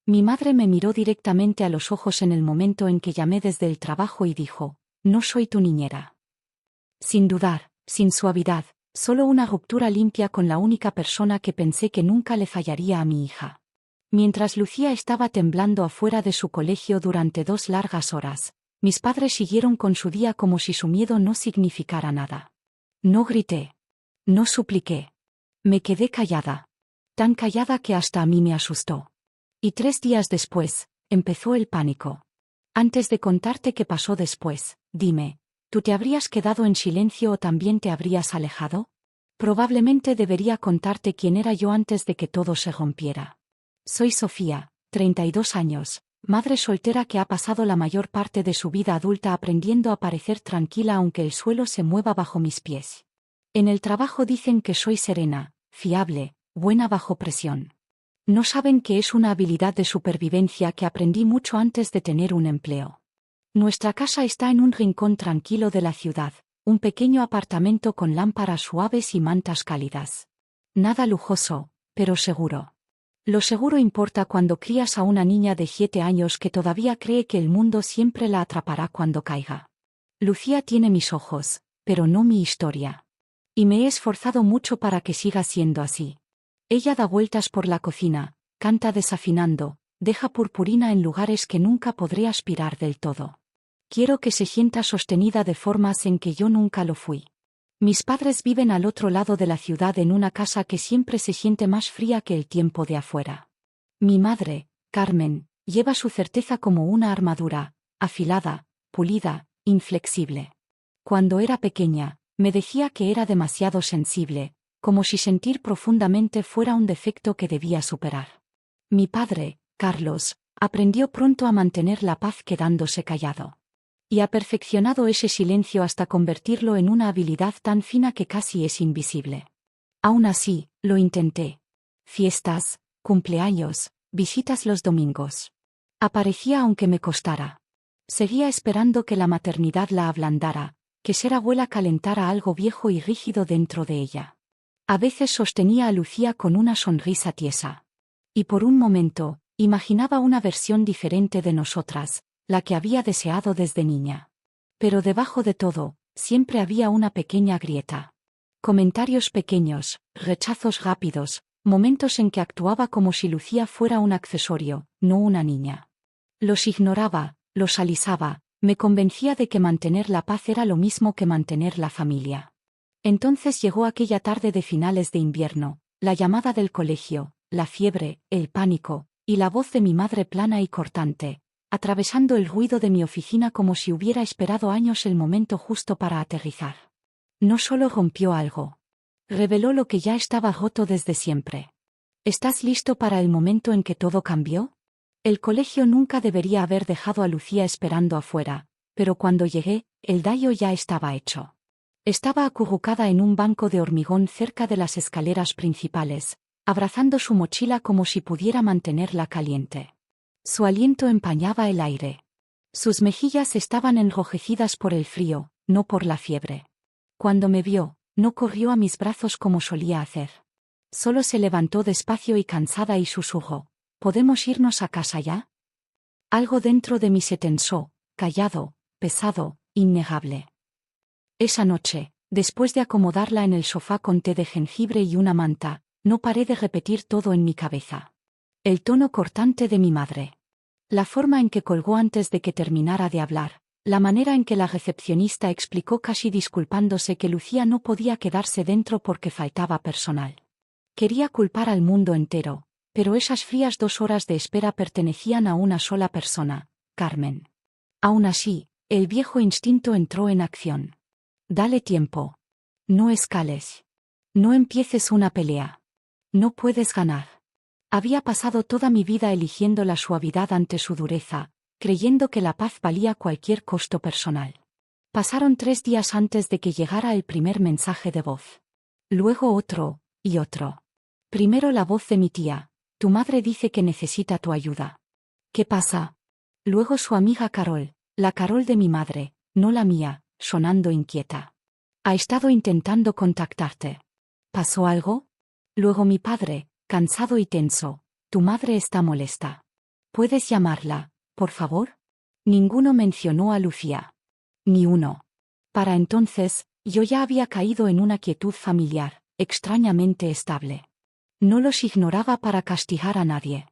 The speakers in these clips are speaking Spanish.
Mi madre me miró directamente a los ojos en el momento en que llamé desde el trabajo y dijo, no soy tu niñera. Sin dudar, sin suavidad, solo una ruptura limpia con la única persona que pensé que nunca le fallaría a mi hija. Mientras Lucía estaba temblando afuera de su colegio durante 2 largas horas, mis padres siguieron con su día como si su miedo no significara nada. No grité. No supliqué. Me quedé callada. Tan callada que hasta a mí me asustó. Y 3 días después, empezó el pánico. Antes de contarte qué pasó después, dime, ¿tú te habrías quedado en silencio o también te habrías alejado? Probablemente debería contarte quién era yo antes de que todo se rompiera. Soy Sofía, 32 años, madre soltera que ha pasado la mayor parte de su vida adulta aprendiendo a parecer tranquila aunque el suelo se mueva bajo mis pies. En el trabajo dicen que soy serena, fiable, buena bajo presión. No saben que es una habilidad de supervivencia que aprendí mucho antes de tener un empleo. Nuestra casa está en un rincón tranquilo de la ciudad, un pequeño apartamento con lámparas suaves y mantas cálidas. Nada lujoso, pero seguro. Lo seguro importa cuando crías a una niña de 7 años que todavía cree que el mundo siempre la atrapará cuando caiga. Lucía tiene mis ojos, pero no mi historia. Y me he esforzado mucho para que siga siendo así. Ella da vueltas por la cocina, canta desafinando, deja purpurina en lugares que nunca podré aspirar del todo. Quiero que se sienta sostenida de formas en que yo nunca lo fui. Mis padres viven al otro lado de la ciudad en una casa que siempre se siente más fría que el tiempo de afuera. Mi madre, Carmen, lleva su certeza como una armadura, afilada, pulida, inflexible. Cuando era pequeña, me decía que era demasiado sensible, como si sentir profundamente fuera un defecto que debía superar. Mi padre, Carlos, aprendió pronto a mantener la paz quedándose callado. Y ha perfeccionado ese silencio hasta convertirlo en una habilidad tan fina que casi es invisible. Aún así, lo intenté. Fiestas, cumpleaños, visitas los domingos. Aparecía aunque me costara. Seguía esperando que la maternidad la ablandara, que ser abuela calentara algo viejo y rígido dentro de ella. A veces sostenía a Lucía con una sonrisa tiesa. Y por un momento, imaginaba una versión diferente de nosotras, la que había deseado desde niña. Pero debajo de todo, siempre había una pequeña grieta. Comentarios pequeños, rechazos rápidos, momentos en que actuaba como si Lucía fuera un accesorio, no una niña. Los ignoraba, los alisaba, me convencía de que mantener la paz era lo mismo que mantener la familia. Entonces llegó aquella tarde de finales de invierno, la llamada del colegio, la fiebre, el pánico, y la voz de mi madre plana y cortante, atravesando el ruido de mi oficina como si hubiera esperado años el momento justo para aterrizar. No solo rompió algo. Reveló lo que ya estaba roto desde siempre. ¿Estás listo para el momento en que todo cambió? El colegio nunca debería haber dejado a Lucía esperando afuera, pero cuando llegué, el daño ya estaba hecho. Estaba acurrucada en un banco de hormigón cerca de las escaleras principales, abrazando su mochila como si pudiera mantenerla caliente. Su aliento empañaba el aire. Sus mejillas estaban enrojecidas por el frío, no por la fiebre. Cuando me vio, no corrió a mis brazos como solía hacer. Solo se levantó despacio y cansada y susurró, ¿podemos irnos a casa ya? Algo dentro de mí se tensó, callado, pesado, innegable. Esa noche, después de acomodarla en el sofá con té de jengibre y una manta, no paré de repetir todo en mi cabeza. El tono cortante de mi madre. La forma en que colgó antes de que terminara de hablar, la manera en que la recepcionista explicó casi disculpándose que Lucía no podía quedarse dentro porque faltaba personal. Quería culpar al mundo entero, pero esas frías 2 horas de espera pertenecían a una sola persona, Carmen. Aún así, el viejo instinto entró en acción. Dale tiempo. No escales. No empieces una pelea. No puedes ganar. Había pasado toda mi vida eligiendo la suavidad ante su dureza, creyendo que la paz valía cualquier costo personal. Pasaron 3 días antes de que llegara el primer mensaje de voz. Luego otro, y otro. Primero la voz de mi tía, tu madre dice que necesita tu ayuda. ¿Qué pasa? Luego su amiga Carol, la Carol de mi madre, no la mía, sonando inquieta. Ha estado intentando contactarte. ¿Pasó algo? Luego mi padre, cansado y tenso, tu madre está molesta. ¿Puedes llamarla, por favor? Ninguno mencionó a Lucía. Ni uno. Para entonces, yo ya había caído en una quietud familiar, extrañamente estable. No los ignoraba para castigar a nadie.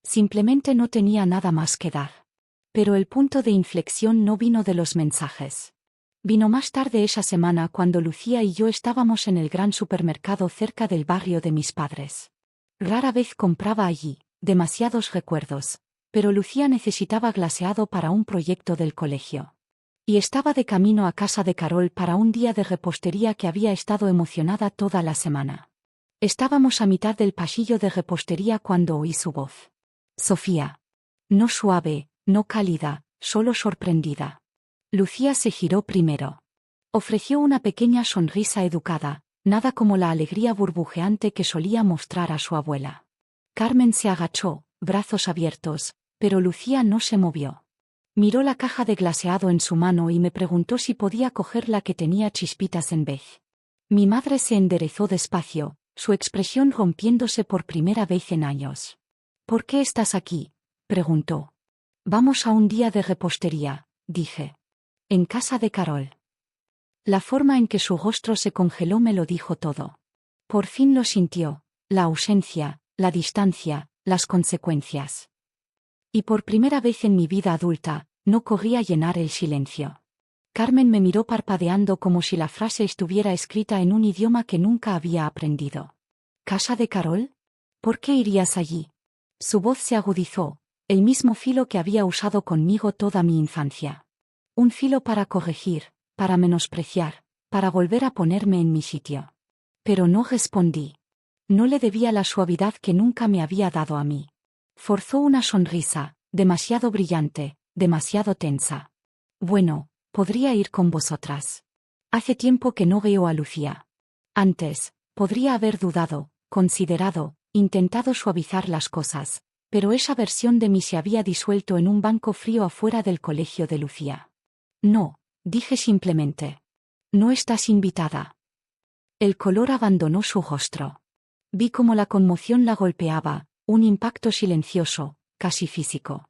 Simplemente no tenía nada más que dar. Pero el punto de inflexión no vino de los mensajes. Vino más tarde esa semana cuando Lucía y yo estábamos en el gran supermercado cerca del barrio de mis padres. Rara vez compraba allí, demasiados recuerdos, pero Lucía necesitaba glaseado para un proyecto del colegio. Y estaba de camino a casa de Carol para un día de repostería que había estado emocionada toda la semana. Estábamos a mitad del pasillo de repostería cuando oí su voz. Sofía. No suave, no cálida, solo sorprendida. Lucía se giró primero. Ofreció una pequeña sonrisa educada, nada como la alegría burbujeante que solía mostrar a su abuela. Carmen se agachó, brazos abiertos, pero Lucía no se movió. Miró la caja de glaseado en su mano y me preguntó si podía coger la que tenía chispitas en vez. Mi madre se enderezó despacio, su expresión rompiéndose por primera vez en años. ¿Por qué estás aquí?, preguntó. Vamos a un día de repostería, dije. En casa de Carol. La forma en que su rostro se congeló me lo dijo todo. Por fin lo sintió, la ausencia, la distancia, las consecuencias. Y por primera vez en mi vida adulta, no corría llenar el silencio. Carmen me miró parpadeando como si la frase estuviera escrita en un idioma que nunca había aprendido. ¿Casa de Carol? ¿Por qué irías allí? Su voz se agudizó, el mismo filo que había usado conmigo toda mi infancia. Un filo para corregir, para menospreciar, para volver a ponerme en mi sitio. Pero no respondí. No le debía la suavidad que nunca me había dado a mí. Forzó una sonrisa, demasiado brillante, demasiado tensa. Bueno, podría ir con vosotras. Hace tiempo que no veo a Lucía. Antes, podría haber dudado, considerado, intentado suavizar las cosas, pero esa versión de mí se había disuelto en un banco frío afuera del colegio de Lucía. No, dije simplemente. No estás invitada. El color abandonó su rostro. Vi cómo la conmoción la golpeaba, un impacto silencioso, casi físico.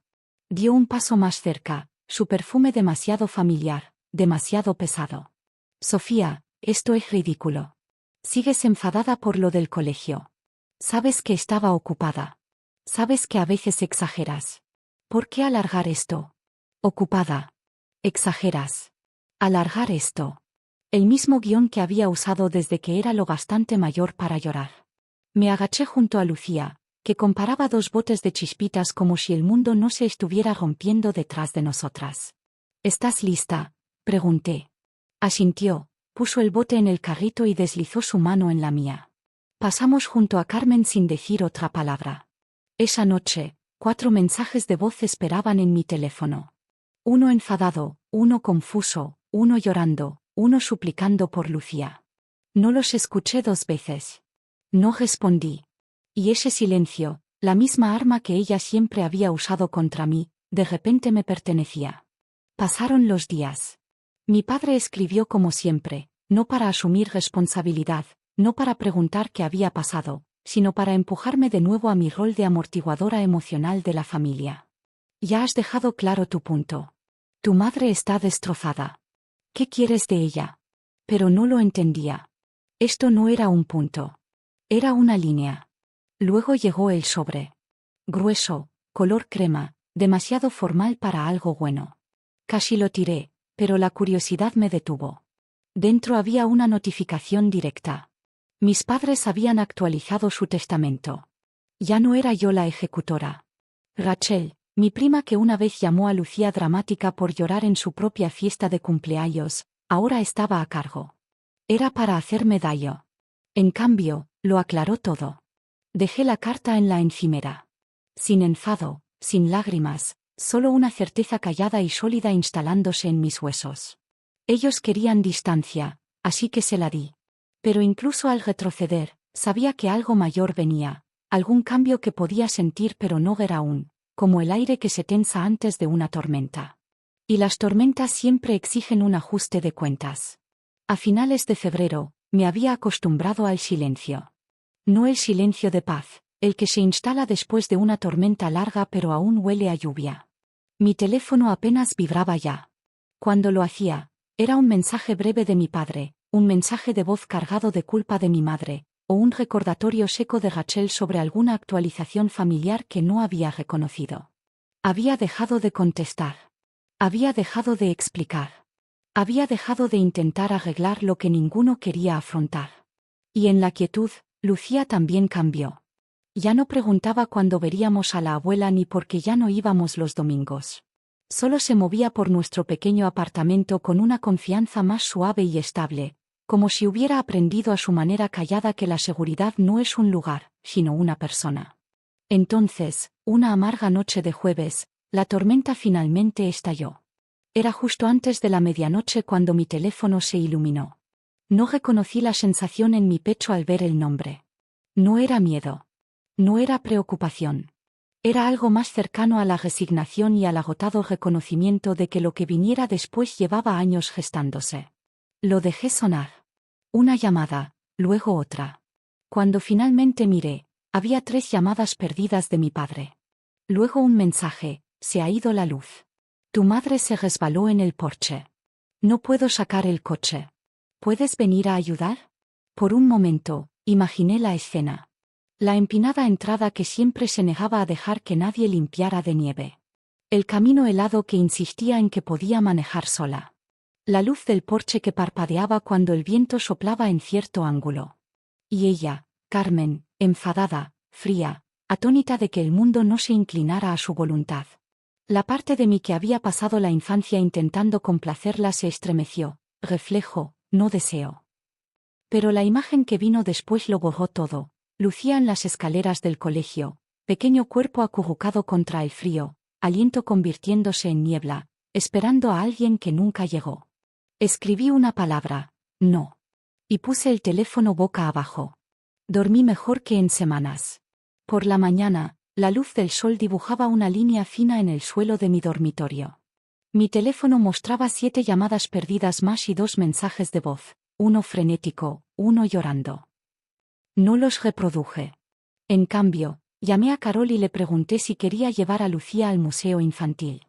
Dio un paso más cerca, su perfume demasiado familiar, demasiado pesado. Sofía, esto es ridículo. Sigues enfadada por lo del colegio. Sabes que estaba ocupada. Sabes que a veces exageras. ¿Por qué alargar esto? Ocupada. Exageras. Alargar esto. El mismo guión que había usado desde que era lo bastante mayor para llorar. Me agaché junto a Lucía, que comparaba dos botes de chispitas como si el mundo no se estuviera rompiendo detrás de nosotras. ¿Estás lista?, pregunté. Asintió, puso el bote en el carrito y deslizó su mano en la mía. Pasamos junto a Carmen sin decir otra palabra. Esa noche, 4 mensajes de voz esperaban en mi teléfono. Uno enfadado, uno confuso, uno llorando, uno suplicando por Lucía. No los escuché 2 veces. No respondí. Y ese silencio, la misma arma que ella siempre había usado contra mí, de repente me pertenecía. Pasaron los días. Mi padre escribió como siempre, no para asumir responsabilidad, no para preguntar qué había pasado, sino para empujarme de nuevo a mi rol de amortiguadora emocional de la familia. Ya has dejado claro tu punto. Tu madre está destrozada. ¿Qué quieres de ella? Pero no lo entendía. Esto no era un punto. Era una línea. Luego llegó el sobre. Grueso, color crema, demasiado formal para algo bueno. Casi lo tiré, pero la curiosidad me detuvo. Dentro había una notificación directa. Mis padres habían actualizado su testamento. Ya no era yo la ejecutora. Rachel, mi prima que una vez llamó a Lucía dramática por llorar en su propia fiesta de cumpleaños, ahora estaba a cargo. Era para hacerme daño. En cambio, lo aclaró todo. Dejé la carta en la encimera. Sin enfado, sin lágrimas, solo una certeza callada y sólida instalándose en mis huesos. Ellos querían distancia, así que se la di. Pero incluso al retroceder, sabía que algo mayor venía, algún cambio que podía sentir pero no ver aún, como el aire que se tensa antes de una tormenta. Y las tormentas siempre exigen un ajuste de cuentas. A finales de febrero, me había acostumbrado al silencio. No el silencio de paz, El que se instala después de una tormenta larga pero aún huele a lluvia. Mi teléfono apenas vibraba ya. Cuando lo hacía, era un mensaje breve de mi padre, un mensaje de voz cargado de culpa de mi madre, o un recordatorio seco de Rachel sobre alguna actualización familiar que no había reconocido. Había dejado de contestar. Había dejado de explicar. Había dejado de intentar arreglar lo que ninguno quería afrontar. Y en la quietud, Lucía también cambió. Ya no preguntaba cuándo veríamos a la abuela ni por qué ya no íbamos los domingos. Solo se movía por nuestro pequeño apartamento con una confianza más suave y estable, como si hubiera aprendido a su manera callada que la seguridad no es un lugar, sino una persona. Entonces, una amarga noche de jueves, la tormenta finalmente estalló. Era justo antes de la medianoche cuando mi teléfono se iluminó. No reconocí la sensación en mi pecho al ver el nombre. No era miedo. No era preocupación. Era algo más cercano a la resignación y al agotado reconocimiento de que lo que viniera después llevaba años gestándose. Lo dejé sonar. Una llamada, luego otra. Cuando finalmente miré, había 3 llamadas perdidas de mi padre. Luego un mensaje: se ha ido la luz. Tu madre se resbaló en el porche. No puedo sacar el coche. ¿Puedes venir a ayudar? Por un momento, imaginé la escena. La empinada entrada que siempre se negaba a dejar que nadie limpiara de nieve. El camino helado que insistía en que podía manejar sola. La luz del porche que parpadeaba cuando el viento soplaba en cierto ángulo. Y ella, Carmen, enfadada, fría, atónita de que el mundo no se inclinara a su voluntad. La parte de mí que había pasado la infancia intentando complacerla se estremeció. Reflejo, no deseo. Pero la imagen que vino después lo borró todo. Lucía en las escaleras del colegio, pequeño cuerpo acurrucado contra el frío, aliento convirtiéndose en niebla, esperando a alguien que nunca llegó. Escribí una palabra: no. Y puse el teléfono boca abajo. Dormí mejor que en semanas. Por la mañana, la luz del sol dibujaba una línea fina en el suelo de mi dormitorio. Mi teléfono mostraba 7 llamadas perdidas más y 2 mensajes de voz, uno frenético, uno llorando. No los reproduje. En cambio, llamé a Carol y le pregunté si quería llevar a Lucía al museo infantil.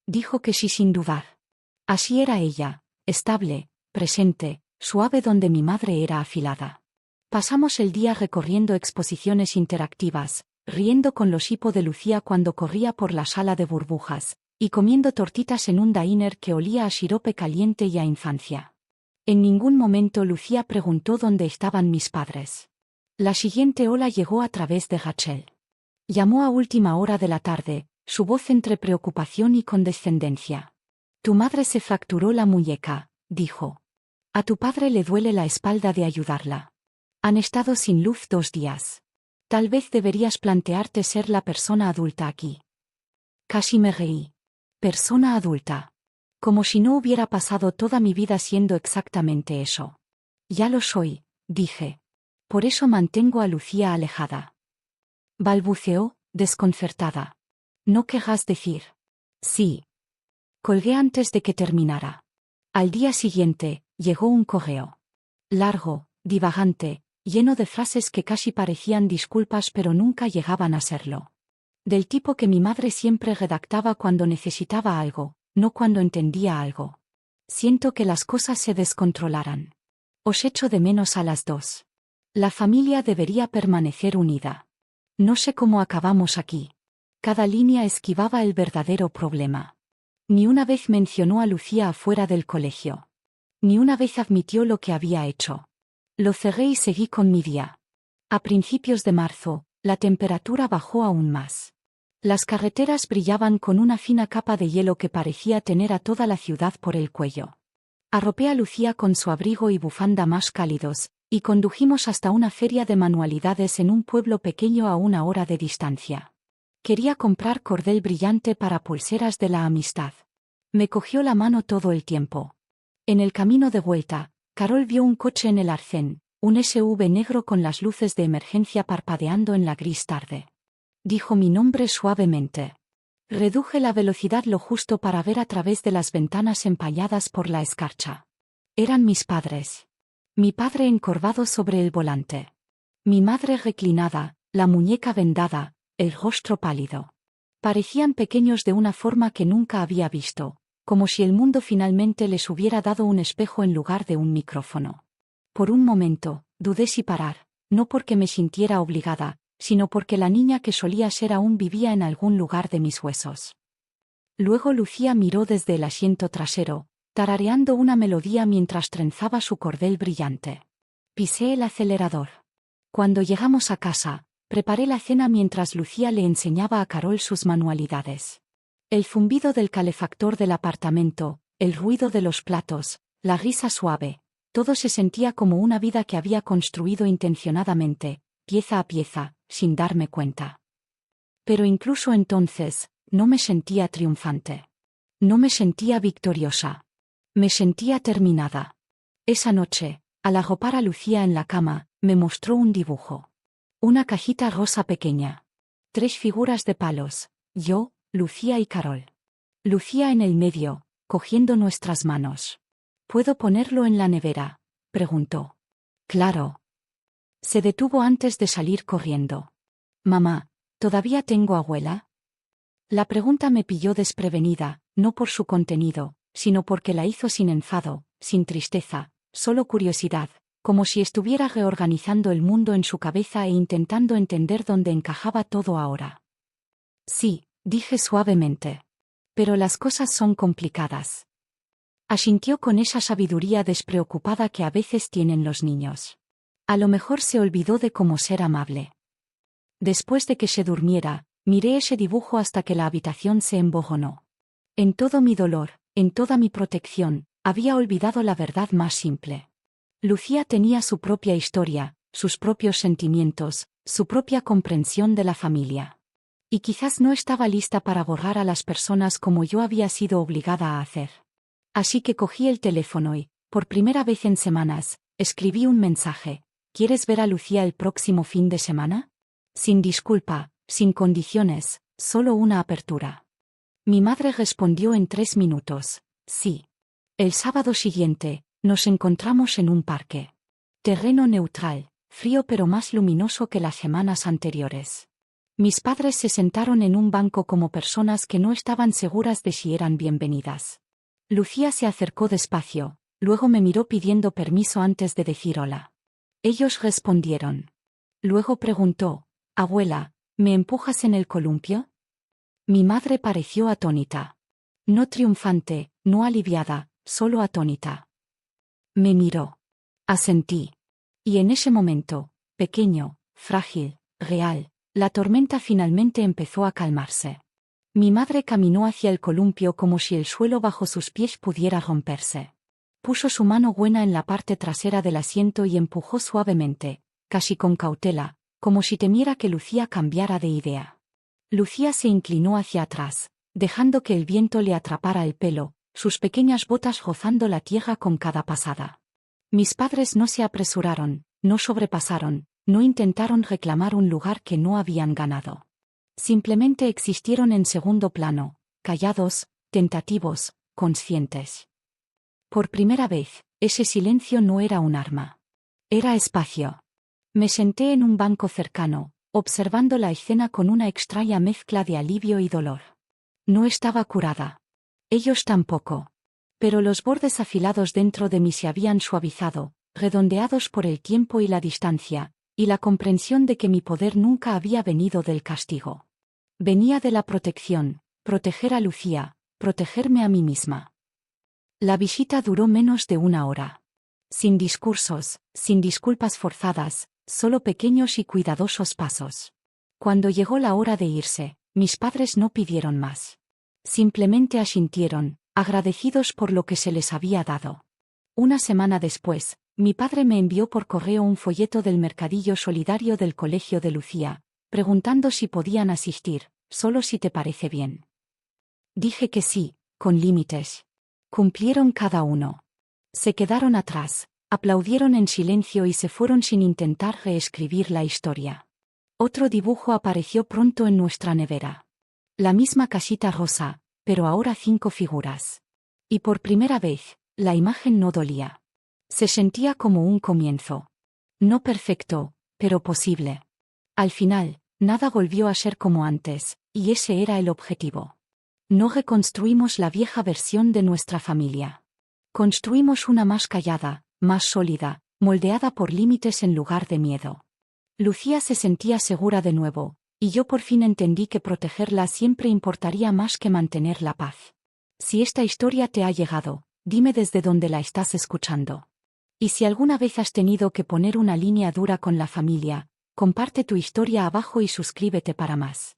Dijo que sí sin dudar. Así era ella, estable, presente, suave donde mi madre era afilada. Pasamos el día recorriendo exposiciones interactivas, riendo con los hipo de Lucía cuando corría por la sala de burbujas, y comiendo tortitas en un diner que olía a sirope caliente y a infancia. En ningún momento Lucía preguntó dónde estaban mis padres. La siguiente ola llegó a través de Rachel. Llamó a última hora de la tarde, su voz entre preocupación y condescendencia. Tu madre se fracturó la muñeca, dijo. A tu padre le duele la espalda de ayudarla. Han estado sin luz 2 días. Tal vez deberías plantearte ser la persona adulta aquí. Casi me reí. Persona adulta. Como si no hubiera pasado toda mi vida siendo exactamente eso. Ya lo soy, dije. Por eso mantengo a Lucía alejada. Balbuceó, desconcertada. ¿No querrás decir? Sí. Colgué antes de que terminara. Al día siguiente, llegó un correo. Largo, divagante, lleno de frases que casi parecían disculpas pero nunca llegaban a serlo. Del tipo que mi madre siempre redactaba cuando necesitaba algo, no cuando entendía algo. Siento que las cosas se descontrolaran. Os echo de menos a las 2. La familia debería permanecer unida. No sé cómo acabamos aquí. Cada línea esquivaba el verdadero problema. Ni una vez mencionó a Lucía afuera del colegio. Ni una vez admitió lo que había hecho. Lo cerré y seguí con mi día. A principios de marzo, la temperatura bajó aún más. Las carreteras brillaban con una fina capa de hielo que parecía tener a toda la ciudad por el cuello. Arropé a Lucía con su abrigo y bufanda más cálidos, y condujimos hasta una feria de manualidades en un pueblo pequeño a 1 hora de distancia. Quería comprar cordel brillante para pulseras de la amistad. Me cogió la mano todo el tiempo. En el camino de vuelta, Carol vio un coche en el arcén, un SUV negro con las luces de emergencia parpadeando en la gris tarde. Dijo mi nombre suavemente. Reduje la velocidad lo justo para ver a través de las ventanas empañadas por la escarcha. Eran mis padres. Mi padre encorvado sobre el volante. Mi madre reclinada, la muñeca vendada, el rostro pálido. Parecían pequeños de una forma que nunca había visto, como si el mundo finalmente les hubiera dado un espejo en lugar de un micrófono. Por un momento, dudé si parar, no porque me sintiera obligada, sino porque la niña que solía ser aún vivía en algún lugar de mis huesos. Luego Lucía miró desde el asiento trasero, tarareando una melodía mientras trenzaba su cordel brillante. Pisé el acelerador. Cuando llegamos a casa, preparé la cena mientras Lucía le enseñaba a Carol sus manualidades. El zumbido del calefactor del apartamento, el ruido de los platos, la risa suave, todo se sentía como una vida que había construido intencionadamente, pieza a pieza, sin darme cuenta. Pero incluso entonces, no me sentía triunfante. No me sentía victoriosa. Me sentía terminada. Esa noche, al arropar a Lucía en la cama, me mostró un dibujo. Una cajita rosa pequeña. 3 figuras de palos, yo, Lucía y Carol. Lucía en el medio, cogiendo nuestras manos. ¿Puedo ponerlo en la nevera?, preguntó. Claro. Se detuvo antes de salir corriendo. Mamá, ¿todavía tengo abuela? La pregunta me pilló desprevenida, no por su contenido, sino porque la hizo sin enfado, sin tristeza, solo curiosidad, como si estuviera reorganizando el mundo en su cabeza e intentando entender dónde encajaba todo ahora. Sí, dije suavemente. Pero las cosas son complicadas. Asintió con esa sabiduría despreocupada que a veces tienen los niños. A lo mejor se olvidó de cómo ser amable. Después de que se durmiera, miré ese dibujo hasta que la habitación se embojonó. En todo mi dolor, en toda mi protección, había olvidado la verdad más simple. Lucía tenía su propia historia, sus propios sentimientos, su propia comprensión de la familia. Y quizás no estaba lista para borrar a las personas como yo había sido obligada a hacer. Así que cogí el teléfono y, por primera vez en semanas, escribí un mensaje. ¿Quieres ver a Lucía el próximo fin de semana? Sin disculpa, sin condiciones, solo una apertura. Mi madre respondió en 3 minutos. Sí. El sábado siguiente, nos encontramos en un parque. Terreno neutral, frío pero más luminoso que las semanas anteriores. Mis padres se sentaron en un banco como personas que no estaban seguras de si eran bienvenidas. Lucía se acercó despacio, luego me miró pidiendo permiso antes de decir hola. Ellos respondieron. Luego preguntó, «Abuela, ¿me empujas en el columpio?» Mi madre pareció atónita. No triunfante, no aliviada, solo atónita. Me miró. Asentí. Y en ese momento, pequeño, frágil, real, la tormenta finalmente empezó a calmarse. Mi madre caminó hacia el columpio como si el suelo bajo sus pies pudiera romperse. Puso su mano buena en la parte trasera del asiento y empujó suavemente, casi con cautela, como si temiera que Lucía cambiara de idea. Lucía se inclinó hacia atrás, dejando que el viento le atrapara el pelo, sus pequeñas botas rozando la tierra con cada pasada. Mis padres no se apresuraron, no sobrepasaron, no intentaron reclamar un lugar que no habían ganado. Simplemente existieron en segundo plano, callados, tentativos, conscientes. Por primera vez, ese silencio no era un arma. Era espacio. Me senté en un banco cercano, observando la escena con una extraña mezcla de alivio y dolor. No estaba curada. Ellos tampoco. Pero los bordes afilados dentro de mí se habían suavizado, redondeados por el tiempo y la distancia, y la comprensión de que mi poder nunca había venido del castigo. Venía de la protección, proteger a Lucía, protegerme a mí misma. La visita duró menos de 1 hora. Sin discursos, sin disculpas forzadas, solo pequeños y cuidadosos pasos. Cuando llegó la hora de irse, mis padres no pidieron más. Simplemente asintieron, agradecidos por lo que se les había dado. Una semana después, mi padre me envió por correo un folleto del mercadillo solidario del colegio de Lucía, preguntando si podían asistir, solo si te parece bien. Dije que sí, con límites. Cumplieron cada uno. Se quedaron atrás, aplaudieron en silencio y se fueron sin intentar reescribir la historia. Otro dibujo apareció pronto en nuestra nevera. La misma casita rosa, pero ahora 5 figuras. Y por primera vez, la imagen no dolía. Se sentía como un comienzo. No perfecto, pero posible. Al final, nada volvió a ser como antes, y ese era el objetivo. No reconstruimos la vieja versión de nuestra familia. Construimos una más callada, más sólida, moldeada por límites en lugar de miedo. Lucía se sentía segura de nuevo, y yo por fin entendí que protegerla siempre importaría más que mantener la paz. Si esta historia te ha llegado, dime desde dónde la estás escuchando. Y si alguna vez has tenido que poner una línea dura con la familia, comparte tu historia abajo y suscríbete para más.